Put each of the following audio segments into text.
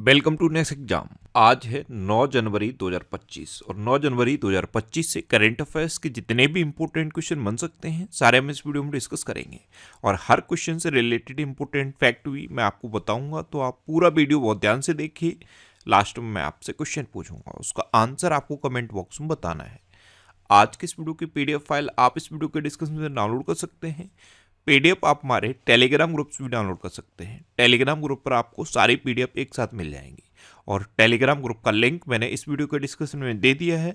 Welcome to next exam. आज है 9 जनवरी 2025 और 9 जनवरी 2025 से करंट अफेयर्स के जितने भी इंपॉर्टेंट क्वेश्चन बन सकते हैं सारे हम इस वीडियो में डिस्कस करेंगे। और हर क्वेश्चन से रिलेटेड इंपॉर्टेंट फैक्ट भी मैं आपको बताऊंगा, तो आप पूरा वीडियो बहुत ध्यान से देखिए। लास्ट में मैं आपसे क्वेश्चन पूछूंगा, उसका आंसर आपको कमेंट बॉक्स में बताना है। आज की इस वीडियो की पीडीएफ फाइल आप इस वीडियो के डिस्क्रिप्शन में डाउनलोड कर सकते हैं। पीडीएफ आप हमारे टेलीग्राम ग्रुप से भी डाउनलोड कर सकते हैं। टेलीग्राम ग्रुप पर आपको सारी पीडीएफ एक साथ मिल जाएंगी और टेलीग्राम ग्रुप का लिंक मैंने इस वीडियो के डिस्क्रिप्शन में दे दिया है,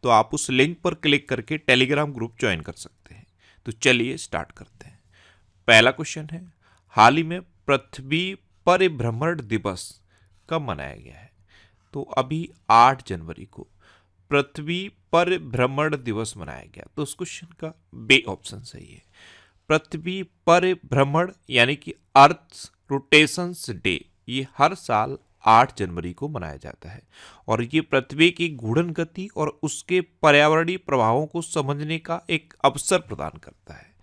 तो आप उस लिंक पर क्लिक करके टेलीग्राम ग्रुप ज्वाइन कर सकते हैं। तो चलिए स्टार्ट करते हैं। पहला क्वेश्चन है, हाल ही में पृथ्वी परिभ्रमण दिवस कब मनाया गया है? तो अभी 8 जनवरी को पृथ्वी परिभ्रमण दिवस मनाया गया। तो उस क्वेश्चन का बे ऑप्शन सही है। पृथ्वी परिभ्रमण यानी कि अर्थ रोटेशंस डे, ये हर साल 8 जनवरी को मनाया जाता है और ये पृथ्वी की घूर्णन गति और उसके पर्यावरणीय प्रभावों को समझने का एक अवसर प्रदान करता है।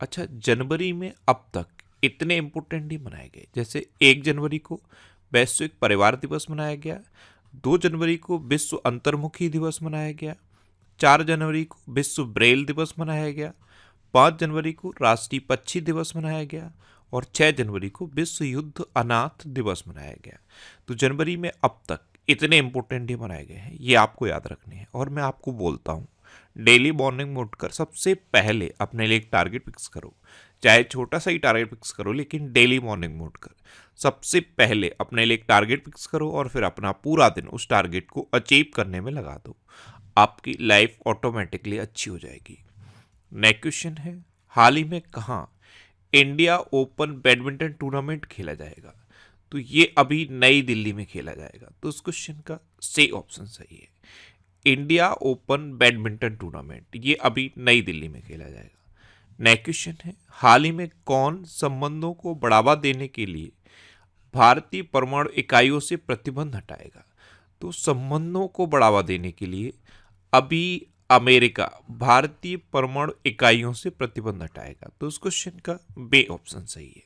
अच्छा, जनवरी में अब तक इतने इंपोर्टेंट डे मनाए गए, जैसे 1 जनवरी को वैश्विक परिवार दिवस मनाया गया, 2 जनवरी को विश्व अंतर्मुखी दिवस मनाया गया, 4 जनवरी को विश्व ब्रेल दिवस मनाया गया, 5 जनवरी को राष्ट्रीय पक्षी दिवस मनाया गया और 6 जनवरी को विश्व युद्ध अनाथ दिवस मनाया गया। तो जनवरी में अब तक इतने इंपॉर्टेंट डे मनाए गए हैं, ये आपको याद रखने हैं। और मैं आपको बोलता हूँ, डेली मॉर्निंग में उठकर सबसे पहले अपने लिए एक टारगेट फिक्स करो, चाहे छोटा सा ही टारगेट फिक्स करो, लेकिन डेली मॉर्निंग में उठकर सबसे पहले अपने लिए एक टारगेट फिक्स करो और फिर अपना पूरा दिन उस टारगेट को अचीव करने में लगा दो। आपकी लाइफ ऑटोमेटिकली अच्छी हो जाएगी। नेक्स्ट क्वेश्चन है, हाल ही में कहाँ इंडिया ओपन बैडमिंटन टूर्नामेंट खेला जाएगा? तो ये अभी नई दिल्ली में खेला जाएगा। तो उस क्वेश्चन का सही ऑप्शन सही है। इंडिया ओपन बैडमिंटन टूर्नामेंट ये अभी नई दिल्ली में खेला जाएगा। नेक्स्ट क्वेश्चन है, हाल ही में कौन संबंधों को बढ़ावा देने के लिए भारतीय परमाणु इकाइयों से प्रतिबंध हटाएगा? तो संबंधों को बढ़ावा देने के लिए अभी अमेरिका भारतीय परमाणु इकाइयों से प्रतिबंध हटाएगा। तो उस क्वेश्चन का बे ऑप्शन सही है।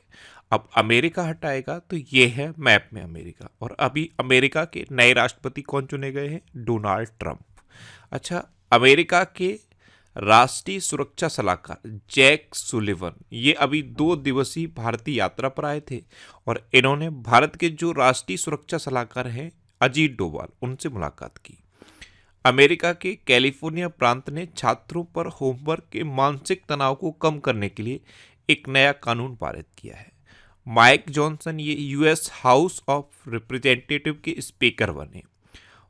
अब अमेरिका हटाएगा तो ये है मैप में अमेरिका, और अभी अमेरिका के नए राष्ट्रपति कौन चुने गए हैं? Donald Trump. अच्छा, अमेरिका के राष्ट्रीय सुरक्षा सलाहकार जैक सुलिवन ये अभी 2 दिवसीय भारतीय यात्रा पर आए थे और इन्होंने भारत के जो राष्ट्रीय सुरक्षा सलाहकार हैं अजीत डोभाल, उनसे मुलाकात की। अमेरिका के कैलिफोर्निया प्रांत ने छात्रों पर होमवर्क के मानसिक तनाव को कम करने के लिए एक नया कानून पारित किया है। माइक जॉनसन ये यूएस हाउस ऑफ रिप्रेजेंटेटिव के स्पीकर बने।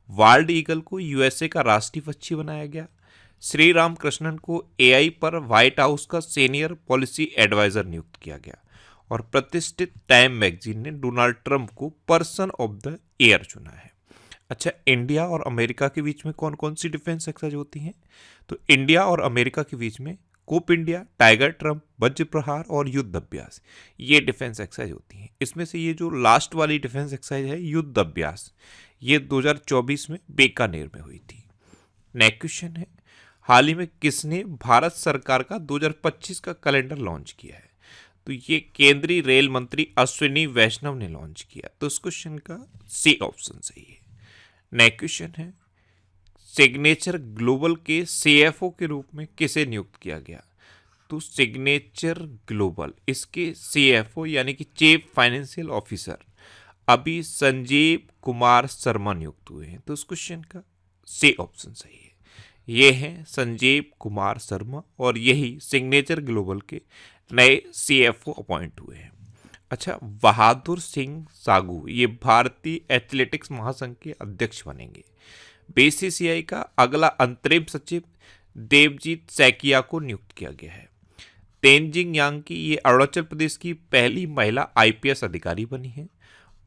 वाल्ड ईगल को यूएसए का राष्ट्रीय पक्षी बनाया गया। श्री राम कृष्णन को एआई पर व्हाइट हाउस का सीनियर पॉलिसी एडवाइजर नियुक्त किया गया और प्रतिष्ठित टाइम मैगजीन ने डोनाल्ड ट्रंप को पर्सन ऑफ द ईयर चुना है। अच्छा, इंडिया और अमेरिका के बीच में कौन कौन सी डिफेंस एक्सरसाइज होती हैं? तो इंडिया और अमेरिका के बीच में कोप इंडिया, टाइगर ट्रंप, वज्र प्रहार और युद्ध अभ्यास, ये डिफेंस एक्सरसाइज होती हैं। इसमें से ये जो लास्ट वाली डिफेंस एक्सरसाइज है युद्ध अभ्यास, ये 2024 में बीकानेर में हुई थी। नेक्स्ट क्वेश्चन है, हाल ही में किसने भारत सरकार का 2025 का कैलेंडर लॉन्च किया है? तो ये केंद्रीय रेल मंत्री अश्विनी वैष्णव ने लॉन्च किया। तो इस क्वेश्चन का सी ऑप्शन सही है। नेक्स्ट क्वेश्चन है, सिग्नेचर ग्लोबल के सीएफओ के रूप में किसे नियुक्त किया गया? तो सिग्नेचर ग्लोबल इसके सीएफओ यानी कि चीफ फाइनेंशियल ऑफिसर अभी संजीव कुमार शर्मा नियुक्त हुए हैं। तो उस क्वेश्चन का सी ऑप्शन सही है। ये हैं संजीव कुमार शर्मा और यही सिग्नेचर ग्लोबल के नए सीएफओ अपॉइंट हुए हैं। अच्छा, बहादुर सिंह सागू ये भारतीय एथलेटिक्स महासंघ के अध्यक्ष बनेंगे। बीसीसीआई का अगला अंतरिम सचिव देवजीत सैकिया को नियुक्त किया गया है। तेनजिंग यांगी ये अरुणाचल प्रदेश की पहली महिला आईपीएस अधिकारी बनी है।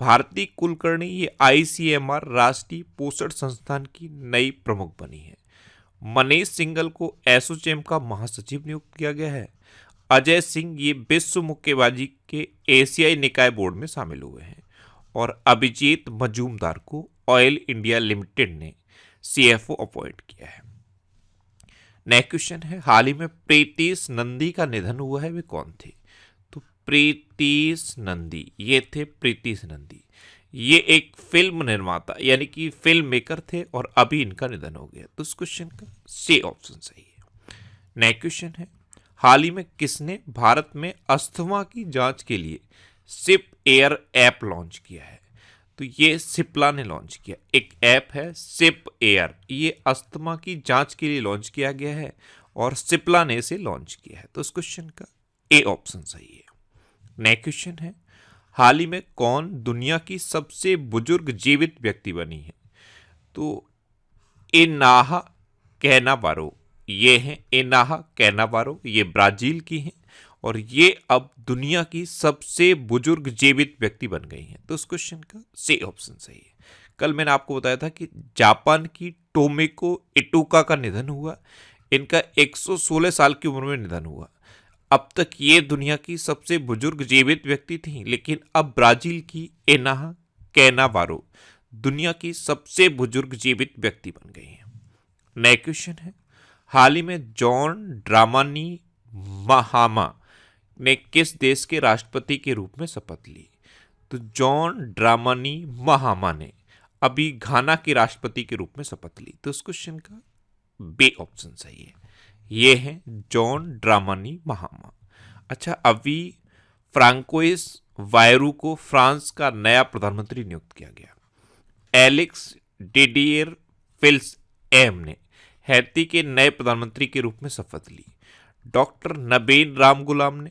भारती कुलकर्णी ये आईसीएमआर राष्ट्रीय पोषण संस्थान की नई प्रमुख बनी है। मनीष सिंघल को एसोचैम का महासचिव नियुक्त किया गया है। अजय सिंह ये विश्व मुक्केबाजी के एशियाई निकाय बोर्ड में शामिल हुए हैं और अभिजीत मजूमदार को ऑयल इंडिया लिमिटेड ने सीएफओ अपॉइंट किया है। नेक्स्ट क्वेश्चन है, हाल ही में प्रीतीश नंदी का निधन हुआ है, वे कौन थे? तो प्रीतीश नंदी ये थे प्रीतीश नंदी, ये एक फिल्म निर्माता यानी कि फिल्म मेकर थे और अभी इनका निधन हो गया। तो इस क्वेश्चन का सी ऑप्शन सही है। नेक्स्ट क्वेश्चन है, हाल ही में किसने भारत में अस्थमा की जांच के लिए सिप एयर ऐप लॉन्च किया है? तो ये सिप्ला ने लॉन्च किया एक ऐप है सिप एयर, ये अस्थमा की जांच के लिए लॉन्च किया गया है और सिप्ला ने इसे लॉन्च किया है। तो इस क्वेश्चन का ए ऑप्शन सही है। नेक्स्ट क्वेश्चन है, हाल ही में कौन दुनिया की सबसे बुजुर्ग जीवित व्यक्ति बनी है? तो इनाहा कैनावारो, ये हैं इनाहा कैनावारो, ये ब्राजील की हैं और ये अब दुनिया की सबसे बुजुर्ग जीवित व्यक्ति बन गई हैं। तो इस क्वेश्चन का सी ऑप्शन सही है। कल मैंने आपको बताया था कि जापान की टोमिको इटुका का निधन हुआ, इनका 116 साल की उम्र में निधन हुआ। अब तक ये दुनिया की सबसे बुजुर्ग जीवित व्यक्ति थी, लेकिन अब ब्राजील की इनाहा कैनावारो दुनिया की सबसे बुजुर्ग जीवित व्यक्ति बन गई हैं। नेक्स्ट क्वेश्चन है, हाल ही में जॉन ड्रामानी महामा ने किस देश के राष्ट्रपति के रूप में शपथ ली? तो जॉन ड्रामानी महामा ने अभी घाना के राष्ट्रपति के रूप में शपथ ली। तो इस क्वेश्चन का बी ऑप्शन सही है। ये है जॉन ड्रामानी महामा। अच्छा, अभी फ्रांकोइस वायरू को फ्रांस का नया प्रधानमंत्री नियुक्त किया गया। एलेक्स डिडियर फिल्स एम ने हैती के नए प्रधानमंत्री के रूप में शपथ ली। डॉक्टर नबीन राम गुलाम ने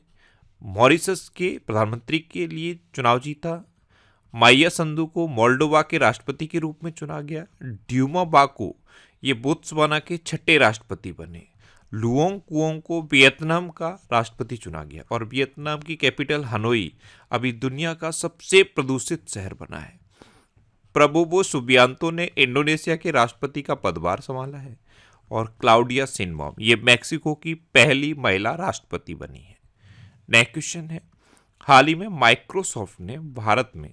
मॉरिशस के प्रधानमंत्री के लिए चुनाव जीता। माइया संधू को मोल्डोवा के राष्ट्रपति के रूप में चुना गया। ड्यूमा बाको ये बोत्सवाना के छठे राष्ट्रपति बने। लुओंग कुओंग को वियतनाम का राष्ट्रपति चुना गया और वियतनाम की कैपिटल हनोई अभी दुनिया का सबसे प्रदूषित शहर बना है। प्रबोवो सुबियांतो ने इंडोनेशिया के राष्ट्रपति का पदभार संभाला है और क्लाउडिया शिनबॉम ये मैक्सिको की पहली महिला राष्ट्रपति बनी है। नेक्स्ट क्वेश्चन है, हाल ही में माइक्रोसॉफ्ट ने भारत में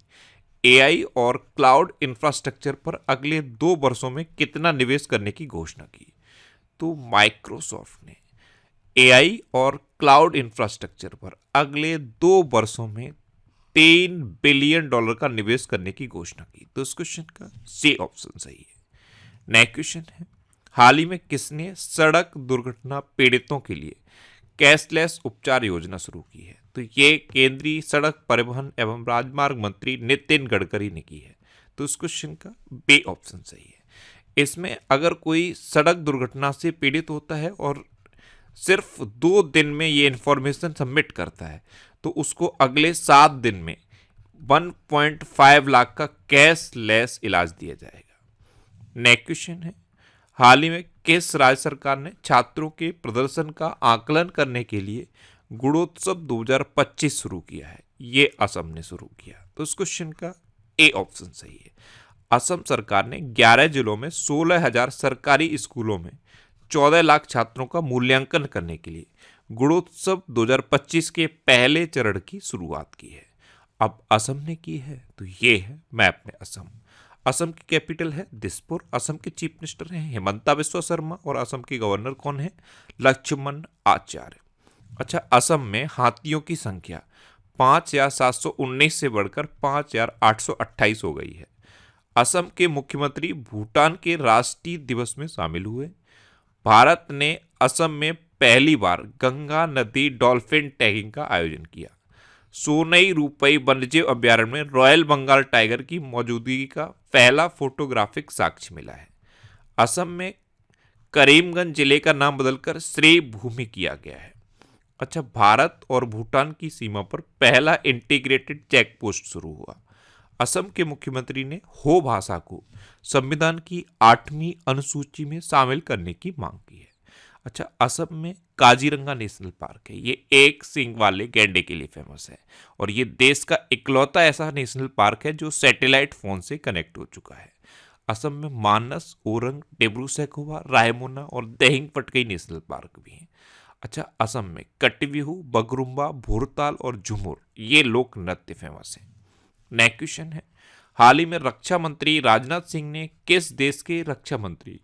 एआई और क्लाउड इंफ्रास्ट्रक्चर पर अगले 2 वर्षों में कितना निवेश करने की घोषणा की? तो माइक्रोसॉफ्ट ने एआई और क्लाउड इंफ्रास्ट्रक्चर पर अगले 2 वर्षों में $3 बिलियन का निवेश करने की घोषणा की। तो इस क्वेश्चन का सी ऑप्शन सही है। नेक्स्ट क्वेश्चन है, हाल ही में किसने सड़क दुर्घटना पीड़ितों के लिए कैशलेस उपचार योजना शुरू की है? तो ये केंद्रीय सड़क परिवहन एवं राजमार्ग मंत्री नितिन गडकरी ने की है। तो इस क्वेश्चन का बी ऑप्शन सही है। इसमें अगर कोई सड़क दुर्घटना से पीड़ित होता है और सिर्फ 2 दिन में ये इंफॉर्मेशन सबमिट करता है तो उसको अगले 7 दिन में 1.5 लाख का कैशलेस इलाज दिया जाएगा। नेक्स्ट क्वेश्चन है, हाल ही में किस राज्य सरकार ने छात्रों के प्रदर्शन का आकलन करने के लिए गुणोत्सव 2025 शुरू किया है? ये असम ने शुरू किया। तो इस क्वेश्चन का ए ऑप्शन सही है। असम सरकार ने 11 जिलों में 16,000 सरकारी स्कूलों में 14 लाख छात्रों का मूल्यांकन करने के लिए गुणोत्सव 2025 के पहले चरण की शुरुआत की है। अब असम ने की है तो ये है मैप में असम। असम की कैपिटल है दिसपुर। असम के चीफ मिनिस्टर हैं हिमंता बिस्वा शर्मा और असम के गवर्नर कौन है? लक्ष्मण आचार्य। अच्छा, असम में हाथियों की संख्या 5,719 से बढ़कर 5,828 हो गई है। असम के मुख्यमंत्री भूटान के राष्ट्रीय दिवस में शामिल हुए। भारत ने असम में पहली बार गंगा नदी डॉल्फिन टैगिंग का आयोजन किया। सोनई रूपई वन्यजीव अभ्यारण्य में रॉयल बंगाल टाइगर की मौजूदगी का पहला फोटोग्राफिक साक्ष्य मिला है। असम में करीमगंज जिले का नाम बदलकर श्री भूमि किया गया है। अच्छा, भारत और भूटान की सीमा पर पहला इंटीग्रेटेड चेक पोस्ट शुरू हुआ। असम के मुख्यमंत्री ने हो भाषा को संविधान की 8वीं अनुसूची में शामिल करने की मांग की है। अच्छा, असम में काजीरंगा नेशनल पार्क है, ये एक सींग वाले गैंडे के लिए फेमस है और ये देश का इकलौता ऐसा नेशनल पार्क है जो सैटेलाइट फोन से कनेक्ट हो चुका है। असम में मानस, ओरंग, डिब्रू सैखोवा, रायमोना और देहिंग पटकई नेशनल पार्क भी हैं। अच्छा, असम में कटिबिहू, बगरुम्बा, भोरताल और झुमुर ये लोक नृत्य फेमस है। नेक्स्ट क्वेश्चन है, हाल ही में रक्षा मंत्री राजनाथ सिंह ने किस देश के रक्षा मंत्री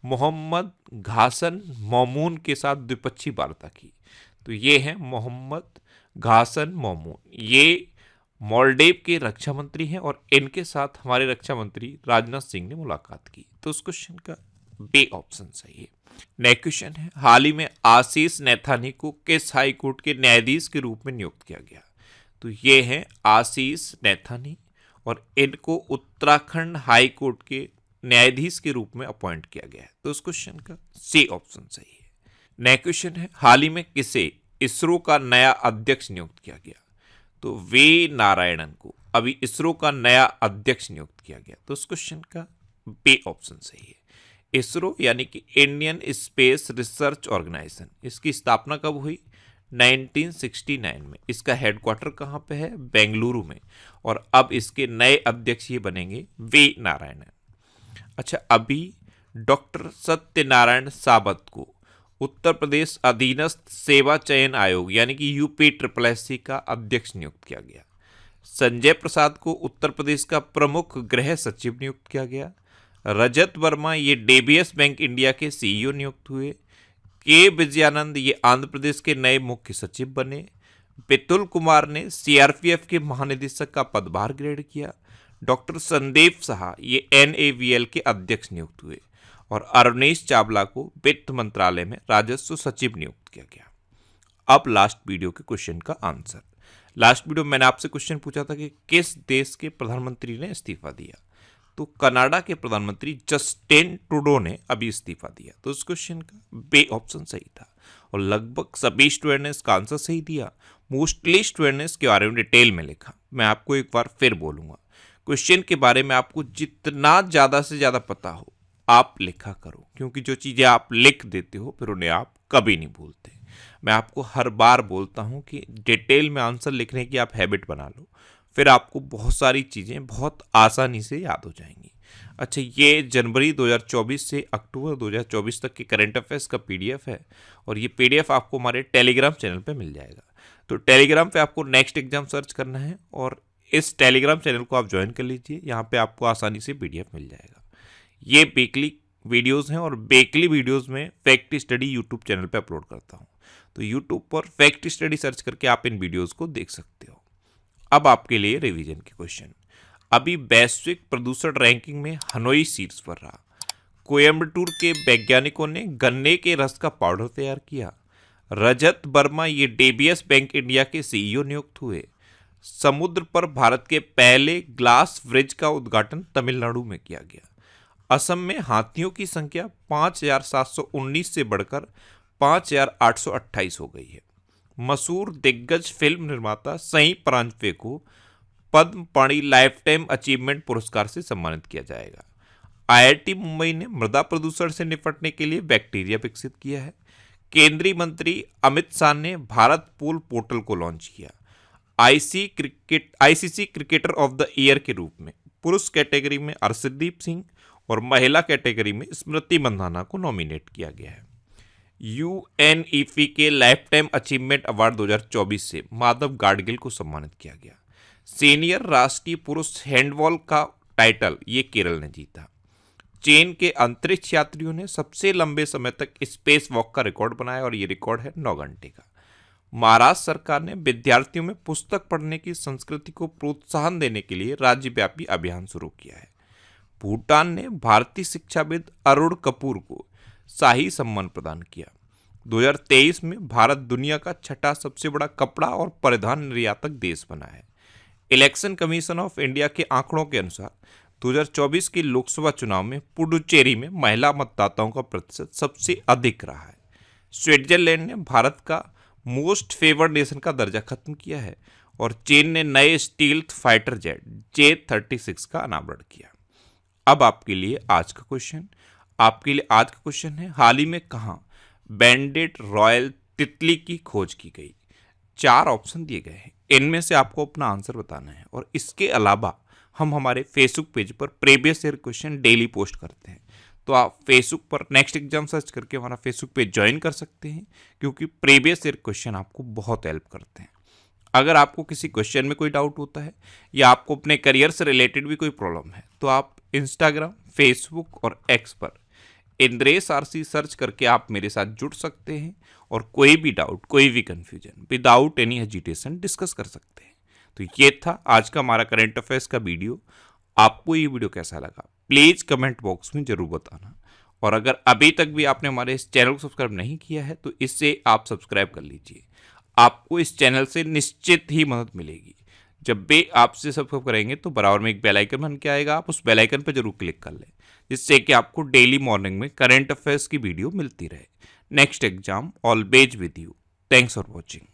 मोहम्मद घासन मौमून के साथ द्विपक्षीय वार्ता की? तो ये है मोहम्मद घासन मौमून, ये मालदीव के रक्षा मंत्री हैं और इनके साथ हमारे रक्षा मंत्री राजनाथ सिंह ने मुलाकात की। तो उस क्वेश्चन का बी ऑप्शन सही है। नेक्स्ट क्वेश्चन है, हाल ही में आशीष नैथानी को किस हाई कोर्ट के न्यायाधीश के रूप में नियुक्त किया गया? तो ये हैं आशीष नैथानी और इनको उत्तराखंड हाई कोर्ट के न्यायाधीश के रूप में अपॉइंट किया गया है। तो उस क्वेश्चन का सी ऑप्शन सही है। नेक्स्ट क्वेश्चन है, हाल ही में किसे इसरो का नया अध्यक्ष नियुक्त किया गया? तो वी नारायणन को अभी इसरो का नया अध्यक्ष नियुक्त किया गया। तो उस क्वेश्चन का बी ऑप्शन सही है। इसरो यानी कि इंडियन स्पेस रिसर्च ऑर्गेनाइजेशन, इसकी स्थापना कब हुई? 1969 में। इसका हेडक्वार्टर कहाँ पे है? बेंगलुरु में। और अब इसके नए अध्यक्ष ये बनेंगे वी नारायणन। अच्छा, अभी डॉक्टर सत्यनारायण साबत को उत्तर प्रदेश अधीनस्थ सेवा चयन आयोग यानी कि UPSSC का अध्यक्ष नियुक्त किया गया। संजय प्रसाद को उत्तर प्रदेश का प्रमुख गृह सचिव नियुक्त किया गया। रजत वर्मा ये DBS बैंक इंडिया के CEO नियुक्त हुए। के विजयानंद ये आंध्र प्रदेश के नए मुख्य सचिव बने। पितुल कुमार ने CRPF के महानिदेशक का पदभार ग्रहण किया। डॉक्टर संदीप साहा ये NAVL के अध्यक्ष नियुक्त हुए और अवनीश चावला को वित्त मंत्रालय में राजस्व सचिव नियुक्त किया गया। अब लास्ट वीडियो के क्वेश्चन का आंसर। लास्ट वीडियो मैंने आपसे क्वेश्चन पूछा था कि किस देश के प्रधानमंत्री ने इस्तीफा दिया? तो कनाडा के प्रधानमंत्री जस्टिन ट्रूडो ने अभी इस्तीफा दिया। तो उस क्वेश्चन का बी ऑप्शन सही था और लगभग सभी स्टूडेंट ने इसका आंसर सही दिया। मोस्टली स्टूडेंट ने इसके बारे में डिटेल में लिखा। मैं आपको एक बार फिर बोलूंगा, क्वेश्चन के बारे में आपको जितना ज़्यादा से ज़्यादा पता हो आप लिखा करो, क्योंकि जो चीज़ें आप लिख देते हो फिर उन्हें आप कभी नहीं भूलते। मैं आपको हर बार बोलता हूँ कि डिटेल में आंसर लिखने की आप हैबिट बना लो, फिर आपको बहुत सारी चीज़ें बहुत आसानी से याद हो जाएंगी। अच्छा, ये जनवरी 2024 से अक्टूबर 2024 तक के करंट अफेयर्स का PDF है और ये PDF आपको हमारे टेलीग्राम चैनल पे मिल जाएगा। तो टेलीग्राम पे आपको नेक्स्ट एग्जाम सर्च करना है और इस टेलीग्राम चैनल को आप ज्वाइन कर लीजिए। यहाँ पे आपको आसानी से PDF मिल जाएगा। ये वीकली वीडियोस हैं और वीकली वीडियोस में फैक्ट स्टडी यूट्यूब चैनल पे अपलोड करता हूँ। तो यूट्यूब पर फैक्ट स्टडी सर्च करके आप इन वीडियोस को देख सकते हो। अब आपके लिए रिवीजन के क्वेश्चन। अभी वैश्विक प्रदूषण रैंकिंग में हनोई शीर्ष पर रहा। कोयम्बटूर के वैज्ञानिकों ने गन्ने के रस का पाउडर तैयार किया। रजत वर्मा ये DBS बैंक इंडिया के CEO नियुक्त हुए। समुद्र पर भारत के पहले ग्लास ब्रिज का उद्घाटन तमिलनाडु में किया गया। असम में हाथियों की संख्या 5,719 से बढ़कर 5,828 हो गई है। मशहूर दिग्गज फिल्म निर्माता सई परांजपे को पद्म पाणि लाइफ टाइम अचीवमेंट पुरस्कार से सम्मानित किया जाएगा। IIT मुंबई ने मृदा प्रदूषण से निपटने के लिए बैक्टीरिया विकसित किया है। केंद्रीय मंत्री अमित शाह ने भारत पूल पोर्टल को लॉन्च किया। ICC cricketer of the year के रूप में पुरुष कैटेगरी में अर्शदीप सिंह और महिला कैटेगरी में स्मृति मंधाना को नॉमिनेट किया गया है। UNEP के लाइफ टाइम अचीवमेंट अवार्ड 2024 से माधव गाडगिल को सम्मानित किया गया। सीनियर राष्ट्रीय पुरुष हैंडबॉल का टाइटल ये केरल ने जीता। चीन के अंतरिक्ष यात्रियों ने सबसे लंबे समय तक स्पेस वॉक का रिकॉर्ड बनाया और ये रिकॉर्ड है 9 घंटे का। महाराष्ट्र सरकार ने विद्यार्थियों में पुस्तक पढ़ने की संस्कृति को प्रोत्साहन देने के लिए राज्यव्यापी अभियान शुरू किया है। भूटान ने भारतीय शिक्षाविद अरुण कपूर को शाही सम्मान प्रदान किया। 2023 में भारत दुनिया का छठा सबसे बड़ा कपड़ा और परिधान निर्यातक देश बना है। इलेक्शन कमीशन ऑफ इंडिया के आंकड़ों के अनुसार 2024 के लोकसभा चुनाव में पुडुचेरी में महिला मतदाताओं का प्रतिशत सबसे अधिक रहा है। स्विट्जरलैंड ने भारत का मोस्ट फेवर्ड नेशन का दर्जा खत्म किया है और चीन ने नए स्टील्थ फाइटर जेट J-36 का अनावरण किया। अब आपके लिए आज का क्वेश्चन है, हाल ही में कहाँ बैंडेड रॉयल तितली की खोज की गई? 4 ऑप्शन दिए गए हैं, इनमें से आपको अपना आंसर बताना है। और इसके अलावा हम हमारे फेसबुक पेज पर previous year question daily post करते हैं, तो आप फेसबुक पर नेक्स्ट एग्जाम सर्च करके हमारा फेसबुक पेज ज्वाइन कर सकते हैं, क्योंकि प्रीवियस ईयर क्वेश्चन आपको बहुत हेल्प करते हैं। अगर आपको किसी क्वेश्चन में कोई डाउट होता है या आपको अपने करियर से रिलेटेड भी कोई प्रॉब्लम है, तो आप इंस्टाग्राम, फेसबुक और X पर इंद्रेश RC सर्च करके आप मेरे साथ जुड़ सकते हैं और कोई भी डाउट, कोई भी confusion without any hesitation discuss कर सकते हैं। तो ये था आज का हमारा करंट अफेयर्स का वीडियो। आपको ये वीडियो कैसा लगा प्लीज़ कमेंट बॉक्स में ज़रूर बताना। और अगर अभी तक भी आपने हमारे इस चैनल को सब्सक्राइब नहीं किया है तो इससे आप सब्सक्राइब कर लीजिए। आपको इस चैनल से निश्चित ही मदद मिलेगी। जब भी आपसे सब्सक्राइब करेंगे तो बराबर में एक बेल आइकन बन के आएगा, आप उस बेल आइकन पर जरूर क्लिक कर लें, जिससे कि आपको डेली मॉर्निंग में करंट अफेयर्स की वीडियो मिलती रहे। Next exam always with you. Thanks for watching.